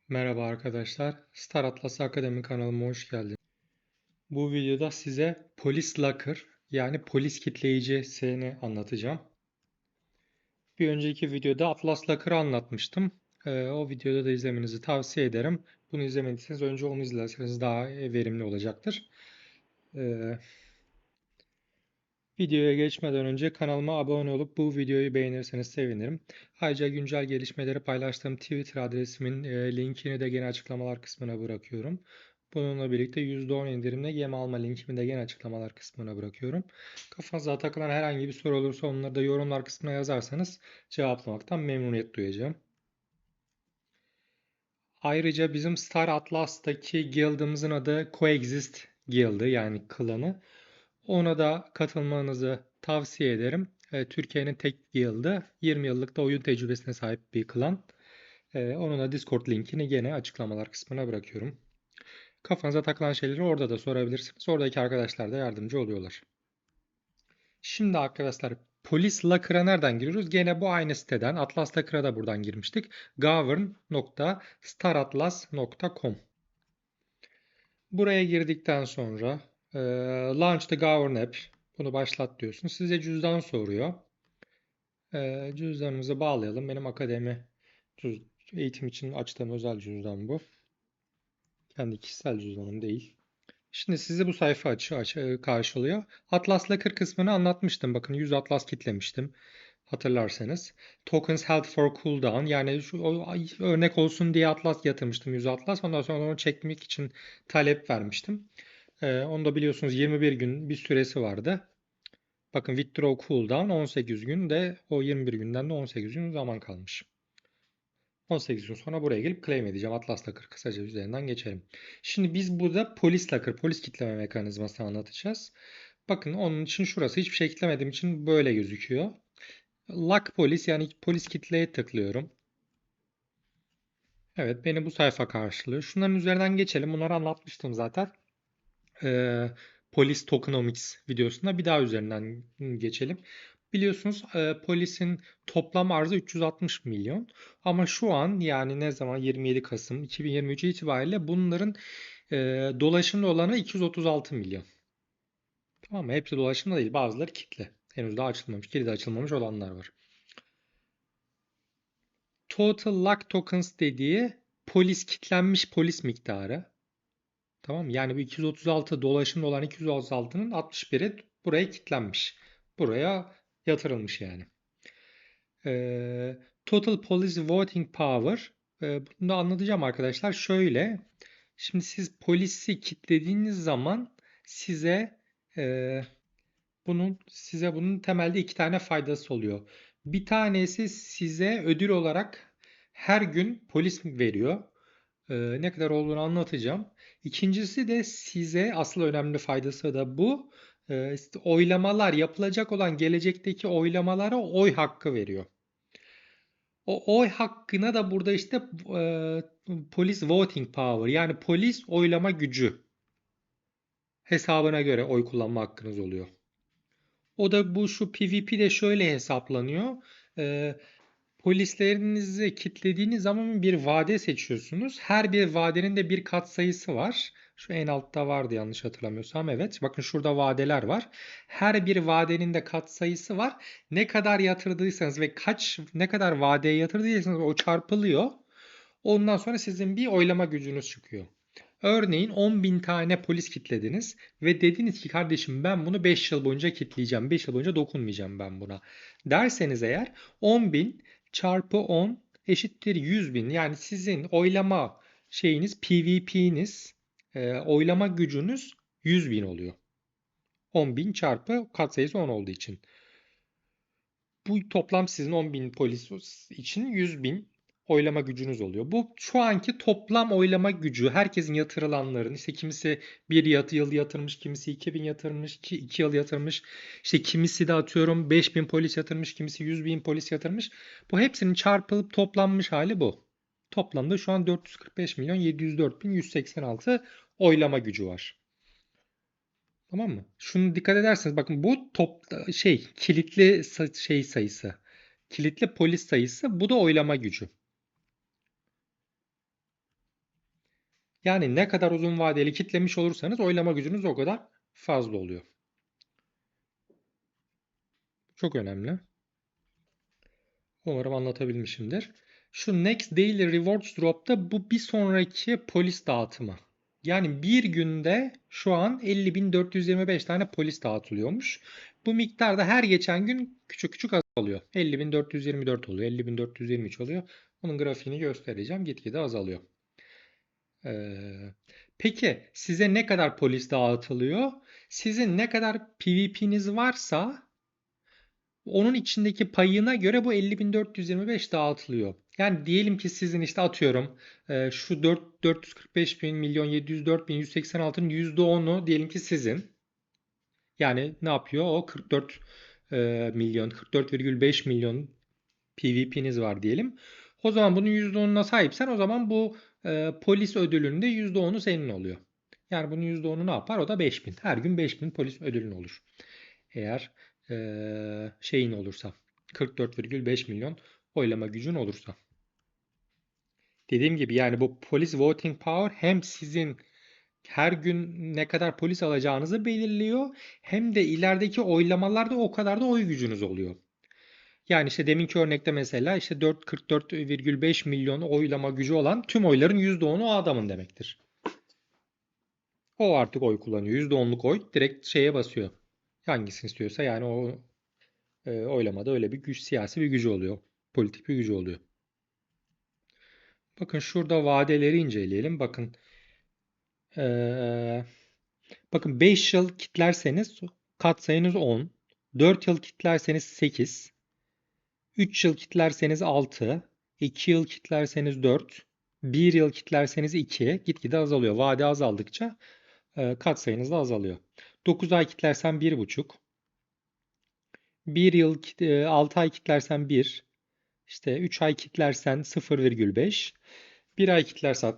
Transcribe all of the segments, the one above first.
Merhaba arkadaşlar. Star Atlas Akademi kanalıma hoş geldiniz. Bu videoda size Polis Locker yani polis kitleyicisini anlatacağım. Bir önceki videoda Atlas Locker'ı anlatmıştım. O videoda da izlemenizi tavsiye ederim. Bunu izlemediyseniz önce onu izlerseniz daha verimli olacaktır. Ee, Videoya geçmeden önce kanalıma abone olup bu videoyu beğenirseniz sevinirim. Ayrıca güncel gelişmeleri paylaştığım Twitter adresimin linkini de gene açıklamalar kısmına bırakıyorum. Bununla birlikte %10 indirimle yem alma linkimi de gene açıklamalar kısmına bırakıyorum. Kafanıza takılan herhangi bir soru olursa onları da yorumlar kısmına yazarsanız cevaplamaktan memnuniyet duyacağım. Ayrıca bizim Star Atlas'taki guild'ımızın adı Coexist Guild'ı yani klanı. Ona da katılmanızı tavsiye ederim. Türkiye'nin tek guild'ı 20 yıllık da oyun tecrübesine sahip bir klan. Onun da Discord linkini gene açıklamalar kısmına bırakıyorum. Kafanıza takılan şeyleri orada da sorabilirsiniz. Oradaki arkadaşlar da yardımcı oluyorlar. Şimdi arkadaşlar Polis Locker'a nereden giriyoruz? Gene bu aynı siteden Atlas Locker'a da buradan girmiştik. govern.staratlas.com Buraya girdikten sonra Launch the Govern App bunu başlat diyorsunuz. Size cüzdan soruyor. Cüzdanımızı bağlayalım. Benim akademi eğitim için açtığım özel cüzdan bu. Kendi kişisel cüzdanım değil. Şimdi sizi bu sayfa karşılıyor. Atlas Locker kısmını anlatmıştım. Bakın 100 Atlas kitlemiştim. Hatırlarsanız. Tokens held for cooldown. Yani örnek olsun diye Atlas yatırmıştım. 100 Atlas. Ondan sonra onu çekmek için talep vermiştim. Onu da biliyorsunuz 21 gün bir süresi vardı. Bakın withdraw cooldown 18 gün de o 21 günden de 18 gün zaman kalmış. 18 gün sonra buraya gelip claim edeceğim. Atlas Locker kısaca üzerinden geçelim. Şimdi biz burada polis locker, polis kitleme mekanizmasını anlatacağız. Bakın onun için şurası hiçbir şey kitlemediğim için böyle gözüküyor. Lock polis yani polis kitleye tıklıyorum. Evet beni bu sayfa karşılıyor. Şunların üzerinden geçelim. Bunları anlatmıştım zaten. Polis Tokenomics videosunda bir daha üzerinden geçelim. Biliyorsunuz polisin toplam arzı 360 milyon. Ama şu an yani ne zaman 27 Kasım 2023 itibariyle bunların dolaşımda olanı 236 milyon. Tamam mı? Hepsi dolaşımda değil. Bazıları kitle. Henüz daha açılmamış, kilidi açılmamış olanlar var. Total Lock Tokens dediği polis kitlenmiş polis miktarı. Tamam mı? Yani bu 236 dolaşımda olan 236'nın 61'i buraya kilitlenmiş. Buraya yatırılmış yani. Total Police Voting Power. Bunu da anlatacağım arkadaşlar. Şöyle. Şimdi siz polisi kilitlediğiniz zaman size bunun temelde iki tane faydası oluyor. Bir tanesi size ödül olarak her gün polis veriyor. Ne kadar olduğunu anlatacağım. İkincisi de size asıl önemli faydası da bu. İşte oylamalar yapılacak olan gelecekteki oylamalara oy hakkı veriyor. O oy hakkına da burada işte polis voting power yani polis oylama gücü hesabına göre oy kullanma hakkınız oluyor. O da şu PvP'de şöyle hesaplanıyor. E, Polislerinizi kilitlediğiniz zaman bir vade seçiyorsunuz. Her bir vadenin de bir katsayısı var. Şu en altta vardı yanlış hatırlamıyorsam. Evet. Bakın şurada vadeler var. Her bir vadenin de katsayısı var. Ne kadar yatırdıysanız ve ne kadar vadeye yatırdıysanız o çarpılıyor. Ondan sonra sizin bir oylama gücünüz çıkıyor. Örneğin 10.000 tane polis kitlediniz ve dediniz ki kardeşim ben bunu 5 yıl boyunca kitleyeceğim. 5 yıl boyunca dokunmayacağım ben buna. Derseniz eğer 10.000 çarpı 10 eşittir 100.000. Yani sizin oylama PVP'niz, oylama gücünüz 100.000 oluyor. 10.000 çarpı katsayısı 10 olduğu için. Bu toplam sizin 10.000 polis için 100.000 oylama gücünüz oluyor. Bu şu anki toplam oylama gücü herkesin yatırılanların işte kimisi bir yıl yatırmış, kimisi 2.000 yatırmış, 2 yıl yatırmış. İşte kimisi de atıyorum 5.000 polis yatırmış, kimisi 100.000 polis yatırmış. Bu hepsinin çarpılıp toplanmış hali bu. Toplamda şu an 445 milyon 704 bin 186 oylama gücü var. Tamam mı? Şunu dikkat ederseniz bakın bu kilitli sayısı. Kilitli polis sayısı bu da oylama gücü. Yani ne kadar uzun vadeli kitlemiş olursanız oylama gücünüz o kadar fazla oluyor. Çok önemli. Umarım anlatabilmişimdir. Şu Next Daily Rewards Drop'ta bu bir sonraki polis dağıtımı. Yani bir günde şu an 50.425 tane polis dağıtılıyormuş. Bu miktar da her geçen gün küçük küçük azalıyor. 50.424 oluyor, 50.423 oluyor. Bunun grafiğini göstereceğim. Gitgide azalıyor. Peki size ne kadar polis dağıtılıyor? Sizin ne kadar PvP'niz varsa onun içindeki payına göre bu 50.425 dağıtılıyor. Yani diyelim ki sizin işte atıyorum şu 445 bin milyon 704 bin 186'nın %10'u diyelim ki sizin. Yani ne yapıyor? O 44 milyon 44,5 milyon PVP'niz var diyelim. O zaman bunun %10'una sahipsen o zaman bu polis ödülünün de %10'u senin oluyor. Yani bunun %10'u ne yapar? O da 5.000. Her gün 5.000 polis ödülün olur. Eğer şeyin olursa 44,5 milyon oylama gücün olursa. Dediğim gibi yani bu polis voting power hem sizin her gün ne kadar polis alacağınızı belirliyor hem de ilerideki oylamalarda o kadar da oy gücünüz oluyor. Yani işte deminki örnekte mesela işte 44,5 milyon oylama gücü olan tüm oyların %10'u o adamın demektir. O artık oy kullanıyor. %10'luk oy direkt şeye basıyor. Hangisini istiyorsa yani o oylamada öyle bir güç, siyasi bir gücü oluyor. Politik bir gücü oluyor. Bakın şurada vadeleri inceleyelim. Eee, bakın 5 yıl kitlerseniz katsayınız 10. 4 yıl kitlerseniz 8. 3 yıl kitlerseniz 6. 2 yıl kitlerseniz 4. 1 yıl kitlerseniz 2. Gitgide azalıyor. Vade azaldıkça katsayınız da azalıyor. 9 ay kitlersen 1,5. 1 yıl 6 ay kitlersen 1. İşte 3 ay kitlersen 0,5. Bir ay kitlersen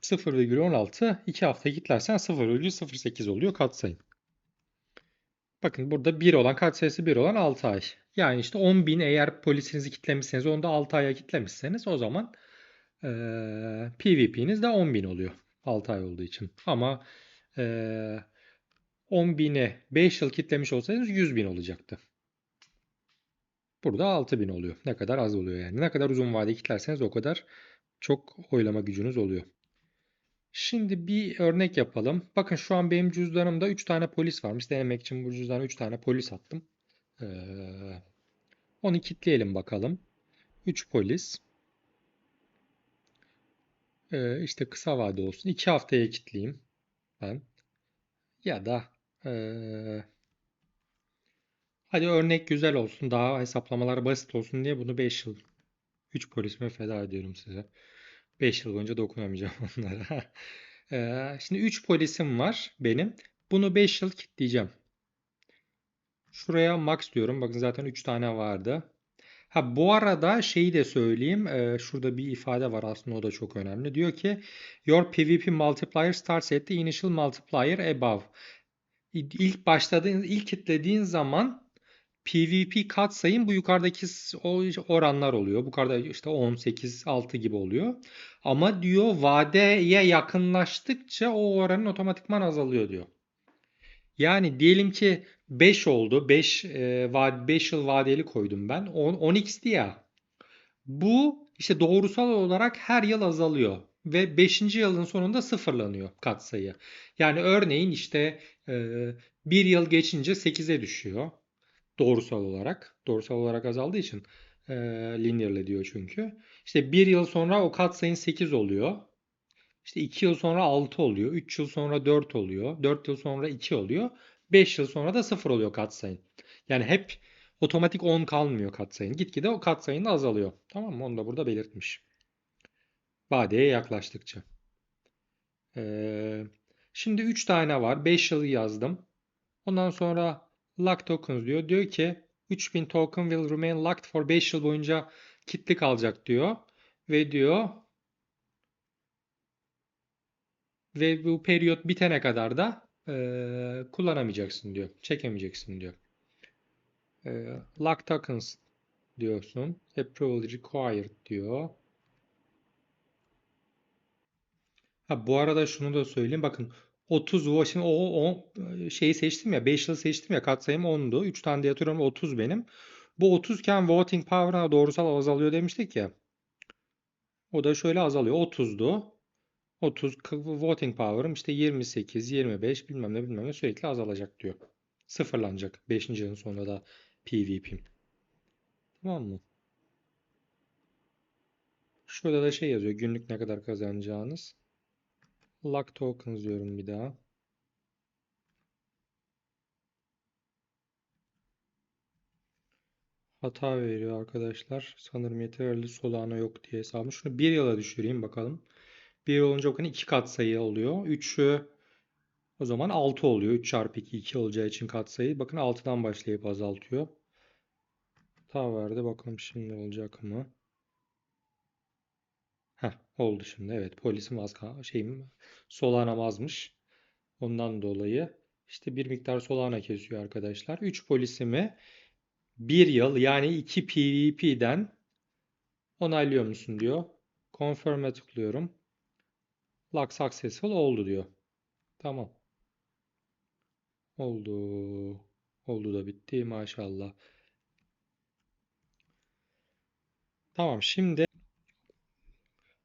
0,16, 2 hafta kitlersen 0,08 oluyor katsayın. Bakın burada bir olan katsayısı bir olan 6 ay. Yani işte 10.000 eğer polisinizi kitlemişseniz onu da 6 aya kitlemişseniz o zaman PVP'niz de 10.000 oluyor 6 ay olduğu için. Ama eee 10.000'e 5 yıl kitlemiş olsaydınız 100.000 olacaktı. Burada 6.000 oluyor. Ne kadar az oluyor yani. Ne kadar uzun vade kitlerseniz o kadar çok oylama gücünüz oluyor. Şimdi bir örnek yapalım. Bakın şu an benim cüzdanımda 3 tane polis varmış. Denemek için bu cüzdana 3 tane polis attım. Ee, onu kitleyelim bakalım. 3 polis. İşte kısa vade olsun. 2 haftaya kitleyeyim ben. Ya da hadi örnek güzel olsun. Daha hesaplamalar basit olsun diye bunu 5 yıl 3 polisime feda ediyorum size. 5 yıl boyunca dokunamayacağım onlara. Şimdi 3 polisim var benim. Bunu 5 yıl kitleyeceğim. Şuraya max diyorum. Bakın zaten 3 tane vardı. Ha bu arada şeyi de söyleyeyim. Şurada bir ifade var aslında o da çok önemli. Diyor ki your PvP multiplier starts at the initial multiplier above. İlk kitlediğin zaman PvP katsayın bu yukarıdaki oranlar oluyor. Bu kadar işte 10, 8, 6 gibi oluyor. Ama diyor vadeye yakınlaştıkça o oranın otomatikman azalıyor diyor. Yani diyelim ki 5 oldu. 5 yıl vadeli koydum ben. 10x'ti ya. Bu işte doğrusal olarak her yıl azalıyor ve beşinci yılın sonunda sıfırlanıyor katsayı. Yani örneğin işte e, bir yıl geçince 8'e düşüyor doğrusal olarak. Doğrusal olarak azaldığı için linearly diyor çünkü. İşte bir yıl sonra o katsayın 8 oluyor. İşte 2 yıl sonra 6 oluyor. 3 yıl sonra 4 oluyor. 4 yıl sonra 2 oluyor. 5 yıl sonra da 0 oluyor katsayın. Yani hep otomatik 10 kalmıyor katsayın. Gitgide o katsayın da azalıyor. Tamam mı? Onu da burada belirtmiş. Vadeye yaklaştıkça. Ee, şimdi 3 tane var. 5 yıl yazdım. Ondan sonra lock tokens diyor. Diyor ki 3000 token will remain locked for 5 yıl boyunca kilitli kalacak diyor. Ve diyor ve bu periyot bitene kadar da kullanamayacaksın diyor. Çekemeyeceksin diyor. Lock tokens diyorsun. Approval required diyor. Ha, bu arada şunu da söyleyeyim. Bakın 30 volt, şimdi o şeyi seçtim ya, 5 yılı seçtim ya, katsayım 10'du. 3 tane de yatıyorum, 30 benim. Bu 30 iken voting power'a doğrusal azalıyor demiştik ya. O da şöyle azalıyor. 30'du. 30 voting power'ım işte 28, 25 bilmem ne bilmem ne sürekli azalacak diyor. Sıfırlanacak 5. yılın sonunda da PvP'm. Tamam mı? Şurada da şey yazıyor. Günlük ne kadar kazanacağınız. Luck tokens diyorum bir daha. Hata veriyor arkadaşlar. Sanırım yeterli Solana yok diye hesabım. Şunu bir yıla düşüreyim bakalım. Bir yıl olunca bakın 2 katsayı oluyor. 3'ü o zaman 6 oluyor. 3 çarpı 2 2 olacağı için katsayı. Bakın 6'dan başlayıp azaltıyor. Hata verdi. Bakalım şimdi olacak mı? Heh, oldu şimdi. Evet, polisim az şeyim Solana'm azmış. Ondan dolayı işte bir miktar Solana kesiyor arkadaşlar. 3 polisimi bir yıl yani 2 PvP'den onaylıyor musun diyor. Confirm'e tıklıyorum. Lock successful oldu diyor. Tamam. Oldu. Oldu da bitti maşallah. Tamam, şimdi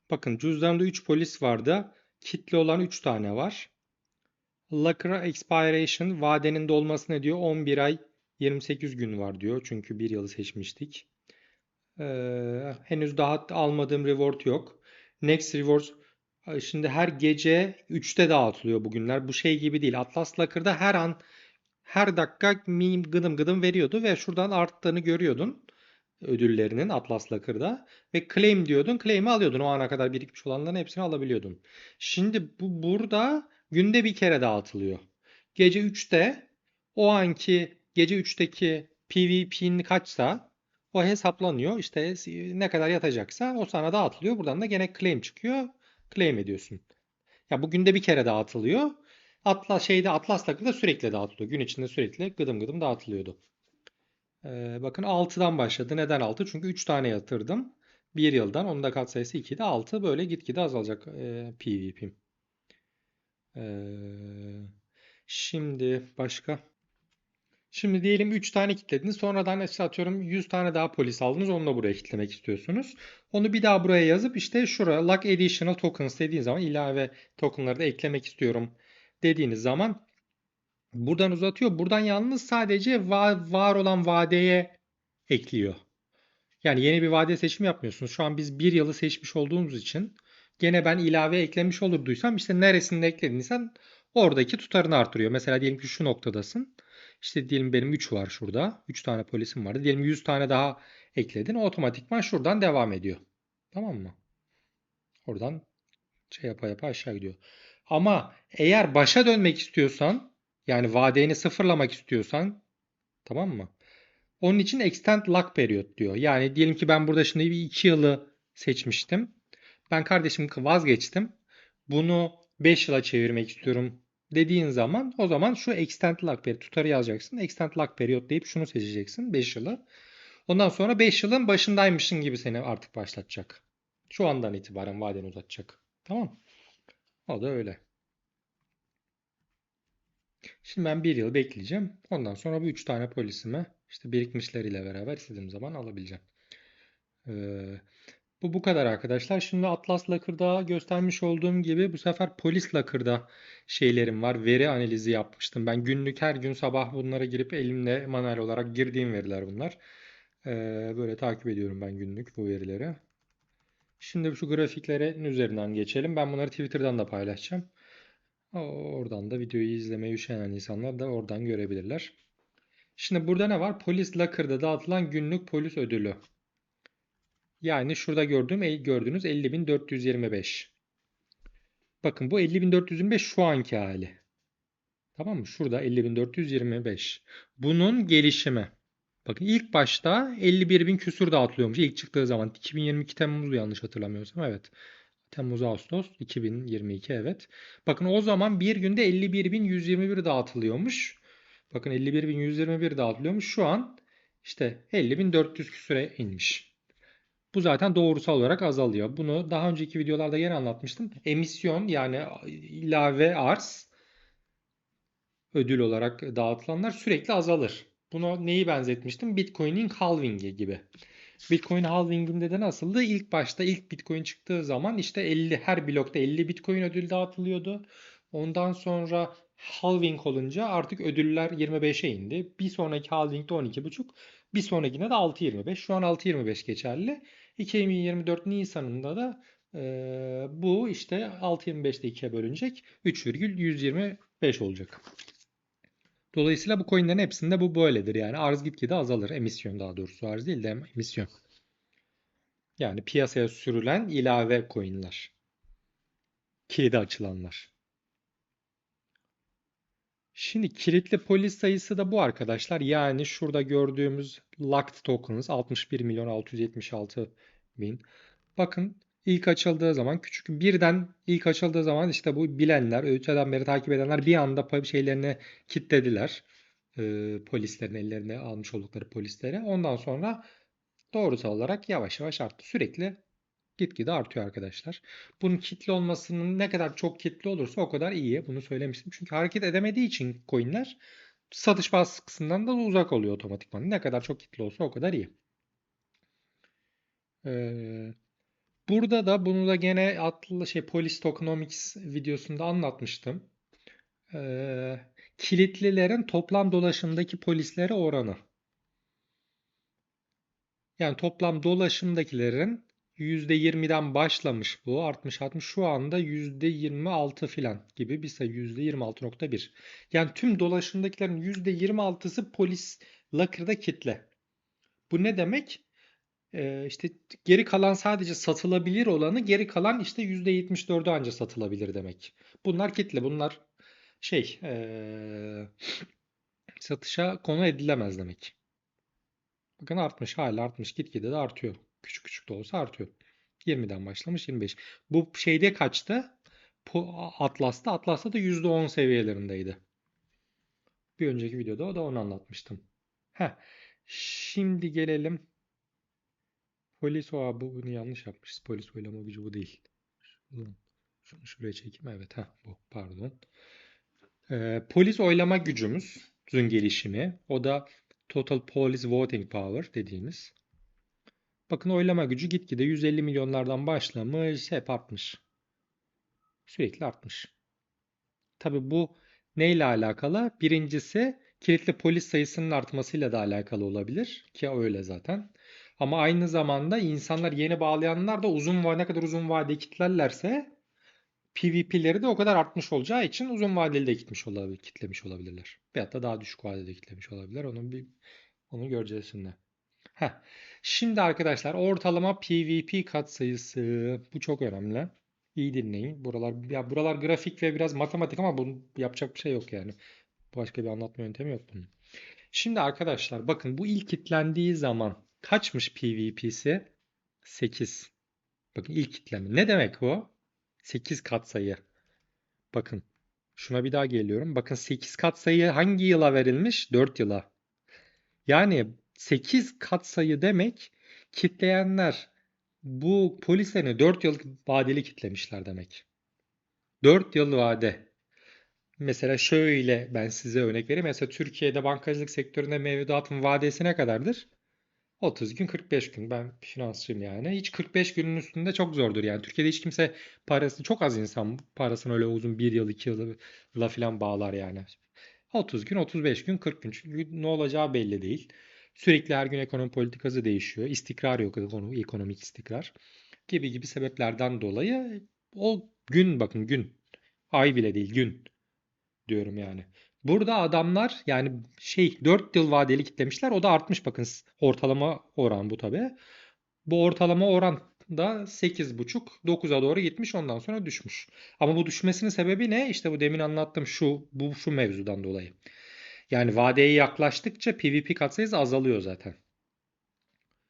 bakın cüzdanımda 3 polis vardı. Kitli olan 3 tane var. Locker expiration vadenin dolması ne diyor? 11 ay 28 gün var diyor. Çünkü bir yılı seçmiştik. Henüz daha almadığım reward yok. Next reward şimdi her gece 3'te dağıtılıyor bugünler. Bu şey gibi değil. Atlas Locker'da her an her dakika gıdım gıdım veriyordu ve şuradan arttığını görüyordun ödüllerinin Atlas Locker'da ve claim diyordun. Claim'i alıyordun. O ana kadar birikmiş olanların hepsini alabiliyordun. Şimdi bu burada günde bir kere dağıtılıyor. Gece 3'te o anki gece 3'teki PvP'nin kaçsa o hesaplanıyor. İşte ne kadar yatacaksa o sana dağıtılıyor. Buradan da gene claim çıkıyor. Claim ediyorsun. Ya bu günde bir kere dağıtılıyor. Atlas Locker'da sürekli dağıtılıyor. Gün içinde sürekli gıdım gıdım dağıtılıyordu. Bakın 6'dan başladı. Neden 6? Çünkü 3 tane yatırdım. Bir yıldan. Onun da katsayısı 2'de 6. Böyle gitgide azalacak PvP'm. Şimdi başka. Şimdi diyelim 3 tane kilitlediniz. Sonradan işte atıyorum 100 tane daha polis aldınız. Onu da buraya kilitlemek istiyorsunuz. Onu bir daha buraya yazıp işte şuraya Lock Additional Tokens dediğiniz zaman ilave tokenları da eklemek istiyorum dediğiniz zaman buradan uzatıyor. Buradan yalnız sadece var olan vadeye ekliyor. Yani yeni bir vade seçimi yapmıyorsunuz. Şu an biz bir yılı seçmiş olduğumuz için gene ben ilave eklemiş olurduysam işte neresinde eklediysen oradaki tutarını artırıyor. Mesela diyelim ki şu noktadasın. İşte diyelim benim 3 var şurada. 3 tane polisim vardı. Diyelim 100 tane daha ekledin. Otomatikman şuradan devam ediyor. Tamam mı? Oradan şey yapa yapa aşağı gidiyor. Ama eğer başa dönmek istiyorsan yani vadeni sıfırlamak istiyorsan tamam mı? Onun için extend lock period diyor. Yani diyelim ki ben burada şimdi bir 2 yılı seçmiştim. Ben kardeşim vazgeçtim. Bunu 5 yıla çevirmek istiyorum dediğin zaman o zaman şu extend lock period tutarı yazacaksın. Extend lock period deyip şunu seçeceksin 5 yılı. Ondan sonra 5 yılın başındaymışsın gibi seni artık başlatacak. Şu andan itibaren vadeni uzatacak. Tamam. O da öyle. Şimdi ben bir yıl bekleyeceğim. Ondan sonra bu 3 tane polisime işte birikmişleriyle beraber istediğim zaman alabileceğim. Ee, bu kadar arkadaşlar. Şimdi Atlas Lacquer'da göstermiş olduğum gibi bu sefer Polis Lacquer'da şeylerim var. Veri analizi yapmıştım. Ben günlük her gün sabah bunlara girip elimle manuel olarak girdiğim veriler bunlar. Böyle takip ediyorum ben günlük bu verileri. Şimdi şu grafiklerin üzerinden geçelim. Ben bunları Twitter'dan da paylaşacağım. Oradan da videoyu izlemeye üşenen insanlar da oradan görebilirler. Şimdi burada ne var? Polis Lacquer'da dağıtılan günlük polis ödülü. Yani şurada gördüğünüz 50.425. Bakın bu 50.425 şu anki hali. Tamam mı? Şurada 50.425. Bunun gelişimi. Bakın ilk başta 51.000 küsur dağıtılıyormuş. İlk çıktığı zaman 2022 Temmuz'u yanlış hatırlamıyorsam. Evet. Temmuz Ağustos 2022 evet. Bakın o zaman bir günde 51.121 dağıtılıyormuş. Bakın 51.121 dağıtılıyormuş. Şu an işte 50.400 küsure inmiş. Bu zaten doğrusal olarak azalıyor. Bunu daha önceki videolarda yine anlatmıştım. Emisyon yani ilave arz ödül olarak dağıtılanlar sürekli azalır. Bunu neyi benzetmiştim? Bitcoin'in halving'i gibi. Bitcoin halving'inde de nasıldı? İlk başta ilk Bitcoin çıktığı zaman işte 50 her blokta 50 Bitcoin ödül dağıtılıyordu. Ondan sonra halving olunca artık ödüller 25'e indi. Bir sonraki halvingde 12,5, bir sonrakine de 6,25. Şu an 6,25 geçerli. 2024 Nisan'ında da bu işte 6,25'te 2'ye bölünecek. 3,125 olacak. Dolayısıyla bu coinlerin hepsinde bu böyledir. Yani arz gitgide azalır. Emisyon daha doğrusu arz değil de emisyon. Yani piyasaya sürülen ilave coinler. Kilidi açılanlar. Şimdi kilitli polis sayısı da bu arkadaşlar. Yani şurada gördüğümüz locked tokens 61 milyon 676 bin. Bakın ilk açıldığı zaman küçük birden ilk açıldığı zaman işte bu bilenler, öteden beri takip edenler bir anda şeylerini kilitlediler. Polislerin ellerine almış oldukları polislere. Ondan sonra doğrusal olarak yavaş yavaş arttı. Sürekli gitgide artıyor arkadaşlar. Bunun kitli olmasının ne kadar çok kitli olursa o kadar iyi. Bunu söylemiştim. Çünkü hareket edemediği için coinler satış baskısından da uzak oluyor otomatikman. Ne kadar çok kitli olsa o kadar iyi. Ee, Burada da bunu da gene Police Tokenomics videosunda anlatmıştım. Kilitlilerin toplam dolaşımdaki polislere oranı. Yani toplam dolaşımdakilerin %20'den başlamış bu. Artmış artmış. Şu anda %26 filan gibi bir sayı. %26,1. Yani tüm dolaşımdakilerin %26'sı polis Lacker'da kitle. Bu ne demek? İşte geri kalan sadece satılabilir olanı, geri kalan işte %74'ü anca satılabilir demek. Bunlar kitle. Bunlar şey satışa konu edilemez demek. Bakın artmış, hala artmış, gitgide de artıyor. Küçük küçük de olsa artıyor. 20'den başlamış 25. Bu şeyde kaçtı? Atlas'ta. Atlas'ta da %10 seviyelerindeydi. Bir önceki videoda o da onu anlatmıştım. Heh. Şimdi gelelim. Bunu yanlış yapmışız. Polis oylama gücü bu değil. Şunu şuraya çekeyim. Evet, bu. Pardon. Polis oylama gücümüzün gelişimi. O da Total Police Voting Power dediğimiz. Bakın oylama gücü gitgide 150 milyonlardan başlamış, hep artmış. Sürekli artmış. Tabii bu neyle alakalı? Birincisi kilitli polis sayısının artmasıyla da alakalı olabilir ki öyle zaten. Ama aynı zamanda insanlar yeni bağlayanlar da ne kadar uzun vadeli kitlerlerse PvP'leri de o kadar artmış olacağı için uzun vadeli de kitlemiş olabilirler. Veyahut da daha düşük vadede kitlemiş olabilirler. Onu göreceğiz şimdi. Heh. Şimdi arkadaşlar ortalama PvP katsayısı. Bu çok önemli. İyi dinleyin. Buralar grafik ve biraz matematik ama bunun yapacak bir şey yok yani. Başka bir anlatma yöntemi yok bunun. Şimdi arkadaşlar bakın bu ilk kitlendiği zaman kaçmış PvP'si? 8. Bakın ilk kitleme. Ne demek bu? 8 katsayı. Bakın şuna bir daha geliyorum. Bakın 8 katsayı hangi yıla verilmiş? 4 yıla. Yani 8 katsayı demek kitleyenler bu polislerini 4 yıl vadeli kitlemişler demek. 4 yıl vade. Mesela şöyle ben size örnek vereyim. Mesela Türkiye'de bankacılık sektöründe mevduatın vadesi ne kadardır? 30 gün 45 gün. Ben finansçıyım yani. Hiç 45 günün üstünde çok zordur yani. Türkiye'de hiç kimse çok az insan parasını öyle uzun bir yıl 2 yılla falan bağlar yani. 30 gün, 35 gün, 40 gün. Çünkü ne olacağı belli değil. Sürekli her gün ekonomi politikası değişiyor. İstikrar yok, ekonomik istikrar gibi gibi sebeplerden dolayı o gün bakın gün, ay bile değil gün diyorum yani. Burada adamlar yani 4 yıl vadeli kitlemişler. O da artmış bakın ortalama oran bu tabi. Bu ortalama oran da 8,5-9'a doğru gitmiş ondan sonra düşmüş. Ama bu düşmesinin sebebi ne? İşte bu demin anlattığım şu mevzudan dolayı. Yani vadeye yaklaştıkça PvP katsayısı azalıyor zaten.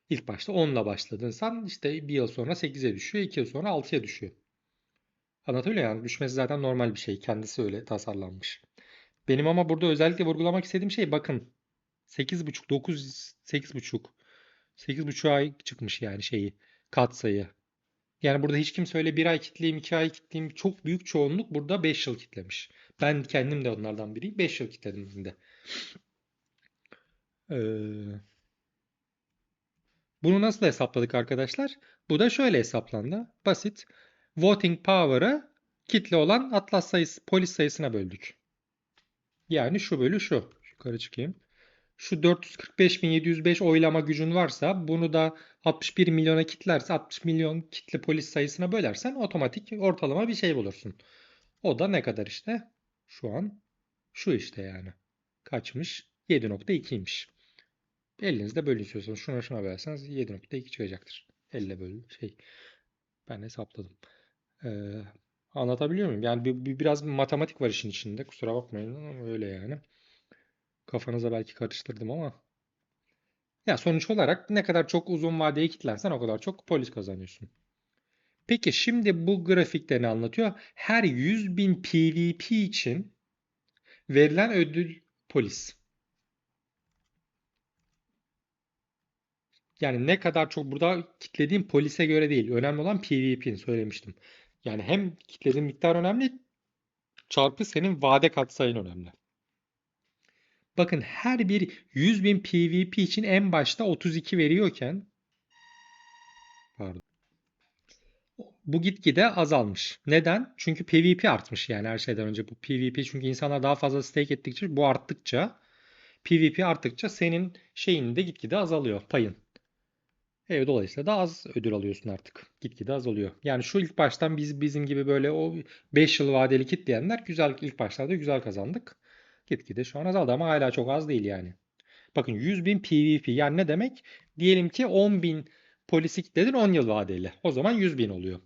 İlk başta 10'la başladın sen işte bir yıl sonra 8'e düşüyor, 2 yıl sonra 6'ya düşüyor. Anlatabiliyor muyum? Yani düşmesi zaten normal bir şey. Kendisi öyle tasarlanmış. Benim ama burada özellikle vurgulamak istediğim şey bakın 8,5 9 8,5 8,5 ay çıkmış yani şeyi. katsayı. Yani burada hiç kimse öyle bir ay kitleyim, 2 ay kitleyim. Çok büyük çoğunluk burada 5 yıl kitlemiş. Ben kendim de onlardan biriyim. 5 yıl kitledim ben de. Ee, Bunu nasıl hesapladık arkadaşlar? Bu da şöyle hesaplandı. Basit. Voting power'ı kitle olan Atlas sayısı, polis sayısına böldük. Yani şu bölü şu. Yukarı çıkayım. Şu 445.705 oylama gücün varsa bunu da 61 milyona kitlerse 60 milyon kitle polis sayısına bölersen otomatik ortalama bir şey bulursun. O da ne kadar işte? Şu an şu işte yani. Kaçmış? 7,2'ymiş. Elinizde bölün istiyorsanız şuna bölerseniz 7,2 çıkacaktır. Elle bölün şey. Ben hesapladım. Ee, Anlatabiliyor muyum? Yani biraz matematik var işin içinde. Kusura bakmayın ama öyle yani. Kafanıza belki karıştırdım ama. Ya sonuç olarak ne kadar çok uzun vadeye kilitlensen o kadar çok polis kazanıyorsun. Peki şimdi bu grafikte ne anlatıyor? Her 100.000 PvP için verilen ödül polis. Yani ne kadar çok burada kitlediğin polise göre değil. Önemli olan PvP'ni söylemiştim. Yani hem kitlediğin miktar önemli çarpı senin vade katsayın önemli. Bakın her bir 100.000 PvP için en başta 32 veriyorken pardon, bu gitgide azalmış. Neden? Çünkü PvP artmış yani her şeyden önce bu PvP çünkü insanlar daha fazla stake ettikçe bu arttıkça PvP arttıkça senin şeyin de gitgide azalıyor payın. Dolayısıyla da az ödül alıyorsun artık. Gitgide azalıyor. Yani şu ilk baştan bizim gibi böyle o 5 yıl vadeli kit diyenler güzel ilk başlarda güzel kazandık. Gitgide şu an azaldı ama hala çok az değil yani. Bakın 100.000 PvP yani ne demek? Diyelim ki 10.000 polisi kitledin 10 yıl vadeli. O zaman 100.000 oluyor.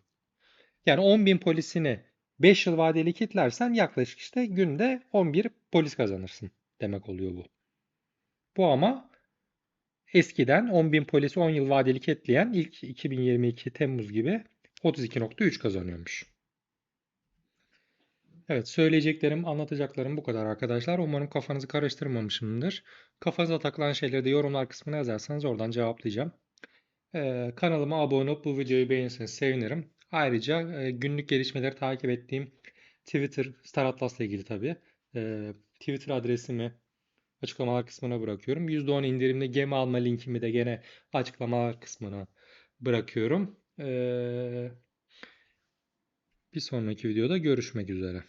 Yani 10.000 polisini 5 yıl vadeli kitlersen yaklaşık işte günde 11 polis kazanırsın demek oluyor bu. Bu ama eskiden 10.000 polisi 10 yıl vadeli kitleyen ilk 2022 Temmuz gibi 32,3 kazanıyormuş. Evet, söyleyeceklerim, anlatacaklarım bu kadar arkadaşlar. Umarım kafanızı karıştırmamışımdır. Kafanıza takılan şeyleri de yorumlar kısmına yazarsanız oradan cevaplayacağım. Kanalıma abone olup bu videoyu beğenirseniz sevinirim. Ayrıca günlük gelişmeleri takip ettiğim Twitter, Star Atlas'la ilgili tabii. Twitter adresimi açıklamalar kısmına bırakıyorum. %10 indirimli gemi alma linkimi de gene açıklamalar kısmına bırakıyorum. Bir sonraki videoda görüşmek üzere.